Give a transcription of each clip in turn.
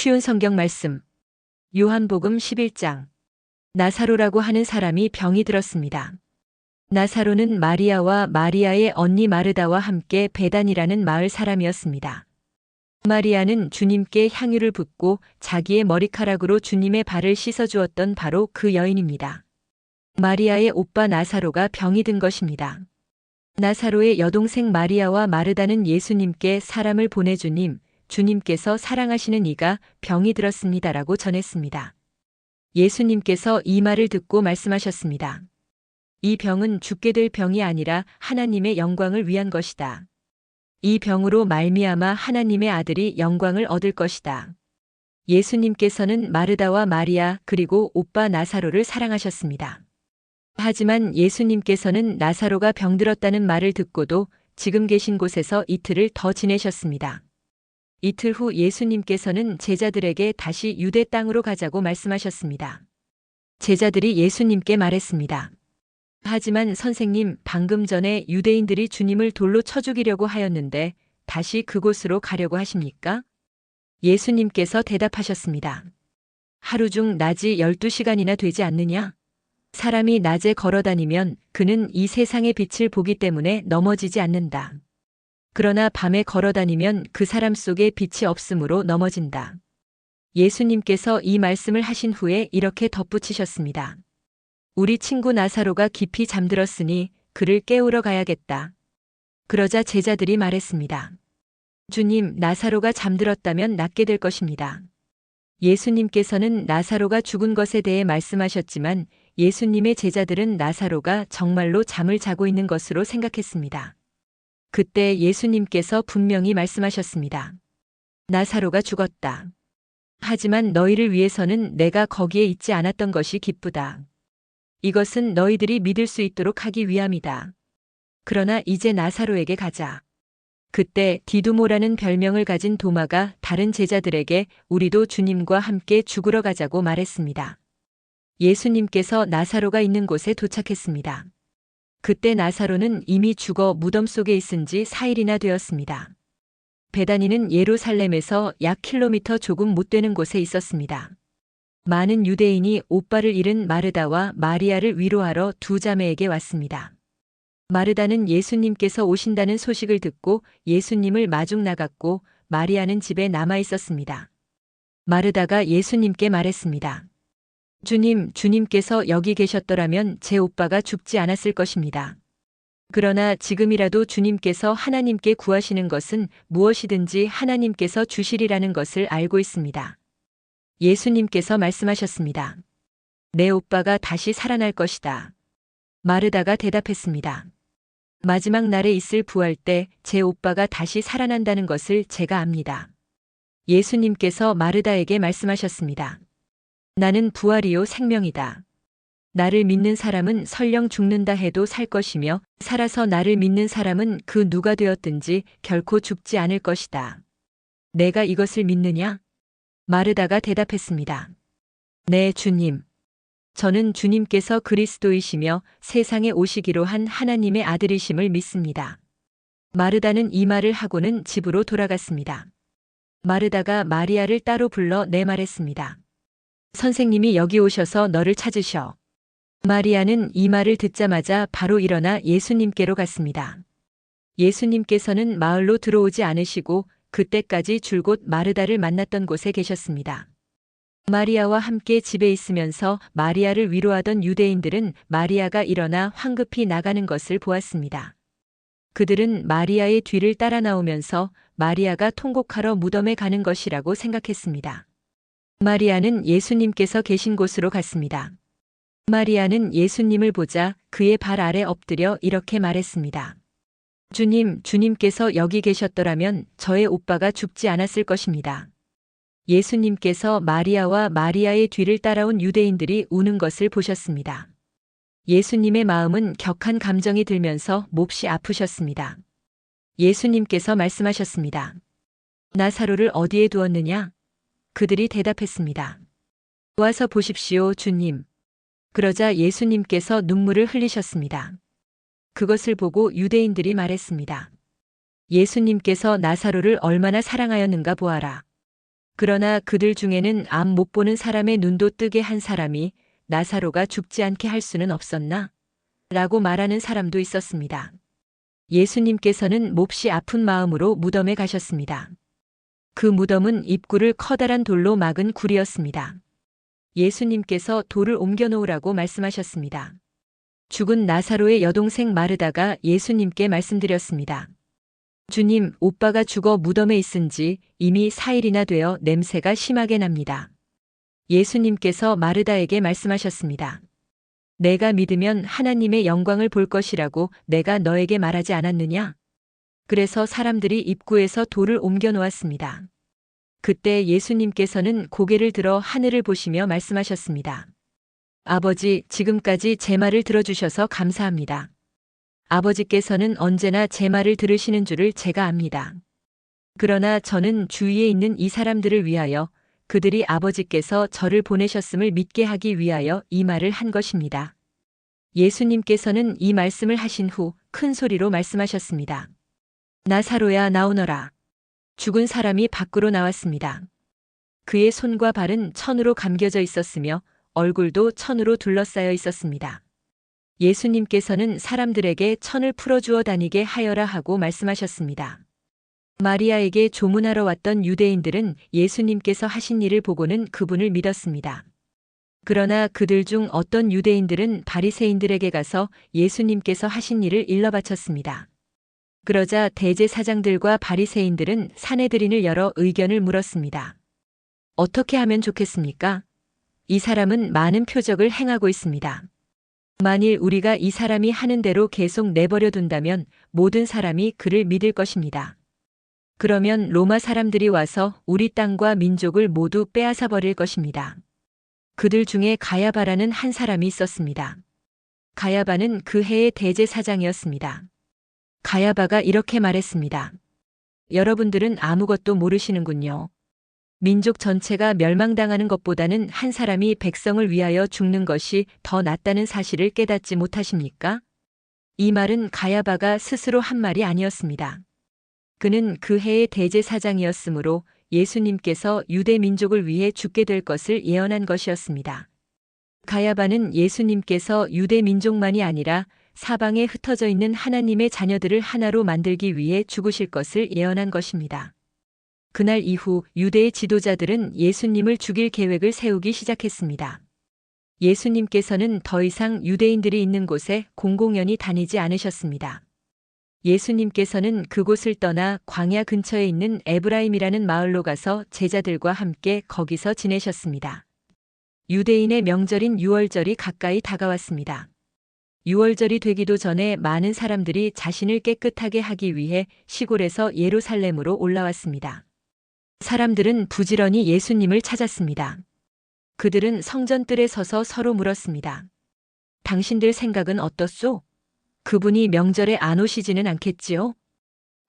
쉬운 성경 말씀. 요한복음 11장. 나사로라고 하는 사람이 병이 들었습니다. 나사로는 마리아와 마리아의 언니 마르다와 함께 베단이라는 마을 사람이었습니다. 마리아는 주님께 향유를 붓고 자기의 머리카락으로 주님의 발을 씻어주었던 바로 그 여인입니다. 마리아의 오빠 나사로가 병이 든 것입니다. 나사로의 여동생 마리아와 마르다는 예수님께 사람을 보내주님, 주님께서 사랑하시는 이가 병이 들었습니다라고 전했습니다. 예수님께서 이 말을 듣고 말씀하셨습니다. 이 병은 죽게 될 병이 아니라 하나님의 영광을 위한 것이다. 이 병으로 말미암아 하나님의 아들이 영광을 얻을 것이다. 예수님께서는 마르다와 마리아 그리고 오빠 나사로를 사랑하셨습니다. 하지만 예수님께서는 나사로가 병들었다는 말을 듣고도 지금 계신 곳에서 이틀을 더 지내셨습니다. 이틀 후 예수님께서는 제자들에게 다시 유대 땅으로 가자고 말씀하셨습니다. 제자들이 예수님께 말했습니다. 하지만 선생님, 방금 전에 유대인들이 주님을 돌로 쳐 죽이려고 하였는데 다시 그곳으로 가려고 하십니까? 예수님께서 대답하셨습니다. 하루 중 낮이 12시간이나 되지 않느냐? 사람이 낮에 걸어다니면 그는 이 세상의 빛을 보기 때문에 넘어지지 않는다. 그러나 밤에 걸어다니면 그 사람 속에 빛이 없으므로 넘어진다. 예수님께서 이 말씀을 하신 후에 이렇게 덧붙이셨습니다. 우리 친구 나사로가 깊이 잠들었으니 그를 깨우러 가야겠다. 그러자 제자들이 말했습니다. 주님, 나사로가 잠들었다면 낫게 될 것입니다. 예수님께서는 나사로가 죽은 것에 대해 말씀하셨지만 예수님의 제자들은 나사로가 정말로 잠을 자고 있는 것으로 생각했습니다. 그때 예수님께서 분명히 말씀하셨습니다. 나사로가 죽었다. 하지만 너희를 위해서는 내가 거기에 있지 않았던 것이 기쁘다. 이것은 너희들이 믿을 수 있도록 하기 위함이다. 그러나 이제 나사로에게 가자. 그때 디두모라는 별명을 가진 도마가 다른 제자들에게 우리도 주님과 함께 죽으러 가자고 말했습니다. 예수님께서 나사로가 있는 곳에 도착했습니다. 그때 나사로는 이미 죽어 무덤 속에 있은 지 4일이나 되었습니다. 베다니는 예루살렘에서 약 킬로미터 조금 못 되는 곳에 있었습니다. 많은 유대인이 오빠를 잃은 마르다와 마리아를 위로하러 두 자매에게 왔습니다. 마르다는 예수님께서 오신다는 소식을 듣고 예수님을 마중 나갔고 마리아는 집에 남아 있었습니다. 마르다가 예수님께 말했습니다. 주님께서 여기 계셨더라면 제 오빠가 죽지 않았을 것입니다. 그러나 지금이라도 주님께서 하나님께 구하시는 것은 무엇이든지 하나님께서 주시리라는 것을 알고 있습니다. 예수님께서 말씀하셨습니다. 내 오빠가 다시 살아날 것이다. 마르다가 대답했습니다. 마지막 날에 있을 부활 때 제 오빠가 다시 살아난다는 것을 제가 압니다. 예수님께서 마르다에게 말씀하셨습니다. 나는 부활이요 생명이다. 나를 믿는 사람은 설령 죽는다 해도 살 것이며 살아서 나를 믿는 사람은 그 누가 되었든지 결코 죽지 않을 것이다. 내가 이것을 믿느냐? 마르다가 대답했습니다. 네, 주님. 저는 주님께서 그리스도이시며 세상에 오시기로 한 하나님의 아들이심을 믿습니다. 마르다는 이 말을 하고는 집으로 돌아갔습니다. 마르다가 마리아를 따로 불러 말했습니다. 선생님이 여기 오셔서 너를 찾으셔. 마리아는 이 말을 듣자마자 바로 일어나 예수님께로 갔습니다. 예수님께서는 마을로 들어오지 않으시고 그때까지 줄곧 마르다를 만났던 곳에 계셨습니다. 마리아와 함께 집에 있으면서 마리아를 위로하던 유대인들은 마리아가 일어나 황급히 나가는 것을 보았습니다. 그들은 마리아의 뒤를 따라 나오면서 마리아가 통곡하러 무덤에 가는 것이라고 생각했습니다. 마리아는 예수님께서 계신 곳으로 갔습니다. 마리아는 예수님을 보자 그의 발 아래 엎드려 이렇게 말했습니다. 주님께서 여기 계셨더라면 저의 오빠가 죽지 않았을 것입니다. 예수님께서 마리아와 마리아의 뒤를 따라온 유대인들이 우는 것을 보셨습니다. 예수님의 마음은 격한 감정이 들면서 몹시 아프셨습니다. 예수님께서 말씀하셨습니다. 나사로를 어디에 두었느냐? 그들이 대답했습니다. 와서 보십시오, 주님. 그러자 예수님께서 눈물을 흘리셨습니다. 그것을 보고 유대인들이 말했습니다. 예수님께서 나사로를 얼마나 사랑하였는가 보아라. 그러나 그들 중에는 앞 못 보는 사람의 눈도 뜨게 한 사람이 나사로가 죽지 않게 할 수는 없었나? 라고 말하는 사람도 있었습니다. 예수님께서는 몹시 아픈 마음으로 무덤에 가셨습니다. 그 무덤은 입구를 커다란 돌로 막은 굴이었습니다. 예수님께서 돌을 옮겨 놓으라고 말씀하셨습니다. 죽은 나사로의 여동생 마르다가 예수님께 말씀드렸습니다. 주님, 오빠가 죽어 무덤에 있은지 이미 4일이나 되어 냄새가 심하게 납니다. 예수님께서 마르다에게 말씀하셨습니다. 내가 믿으면 하나님의 영광을 볼 것이라고 내가 너에게 말하지 않았느냐? 그래서 사람들이 입구에서 돌을 옮겨 놓았습니다. 그때 예수님께서는 고개를 들어 하늘을 보시며 말씀하셨습니다. 아버지, 지금까지 제 말을 들어주셔서 감사합니다. 아버지께서는 언제나 제 말을 들으시는 줄을 제가 압니다. 그러나 저는 주위에 있는 이 사람들을 위하여 그들이 아버지께서 저를 보내셨음을 믿게 하기 위하여 이 말을 한 것입니다. 예수님께서는 이 말씀을 하신 후 큰 소리로 말씀하셨습니다. 나사로야, 나오너라. 죽은 사람이 밖으로 나왔습니다. 그의 손과 발은 천으로 감겨져 있었으며 얼굴도 천으로 둘러싸여 있었습니다. 예수님께서는 사람들에게 천을 풀어주어 다니게 하여라 하고 말씀하셨습니다. 마리아에게 조문하러 왔던 유대인들은 예수님께서 하신 일을 보고는 그분을 믿었습니다. 그러나 그들 중 어떤 유대인들은 바리새인들에게 가서 예수님께서 하신 일을 일러바쳤습니다. 그러자 대제사장들과 바리새인들은 산헤드린을 열어 의견을 물었습니다. 어떻게 하면 좋겠습니까? 이 사람은 많은 표적을 행하고 있습니다. 만일 우리가 이 사람이 하는 대로 계속 내버려 둔다면 모든 사람이 그를 믿을 것입니다. 그러면 로마 사람들이 와서 우리 땅과 민족을 모두 빼앗아 버릴 것입니다. 그들 중에 가야바라는 한 사람이 있었습니다. 가야바는 그 해의 대제사장이었습니다. 가야바가 이렇게 말했습니다. 여러분들은 아무것도 모르시는군요. 민족 전체가 멸망당하는 것보다는 한 사람이 백성을 위하여 죽는 것이 더 낫다는 사실을 깨닫지 못하십니까? 이 말은 가야바가 스스로 한 말이 아니었습니다. 그는 그 해의 대제사장이었으므로 예수님께서 유대 민족을 위해 죽게 될 것을 예언한 것이었습니다. 가야바는 예수님께서 유대 민족만이 아니라 사방에 흩어져 있는 하나님의 자녀들을 하나로 만들기 위해 죽으실 것을 예언한 것입니다. 그날 이후 유대의 지도자들은 예수님을 죽일 계획을 세우기 시작했습니다. 예수님께서는 더 이상 유대인들이 있는 곳에 공공연히 다니지 않으셨습니다. 예수님께서는 그곳을 떠나 광야 근처에 있는 에브라임이라는 마을로 가서 제자들과 함께 거기서 지내셨습니다. 유대인의 명절인 유월절이 가까이 다가왔습니다. 유월절이 되기도 전에 많은 사람들이 자신을 깨끗하게 하기 위해 시골에서 예루살렘으로 올라왔습니다. 사람들은 부지런히 예수님을 찾았습니다. 그들은 성전뜰에 서서 서로 물었습니다. 당신들 생각은 어떻소? 그분이 명절에 안 오시지는 않겠지요?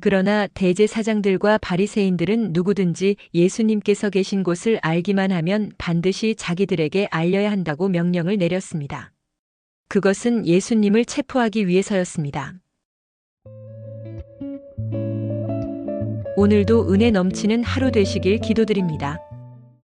그러나 대제사장들과 바리새인들은 누구든지 예수님께서 계신 곳을 알기만 하면 반드시 자기들에게 알려야 한다고 명령을 내렸습니다. 그것은 예수님을 체포하기 위해서였습니다. 오늘도 은혜 넘치는 하루 되시길 기도드립니다.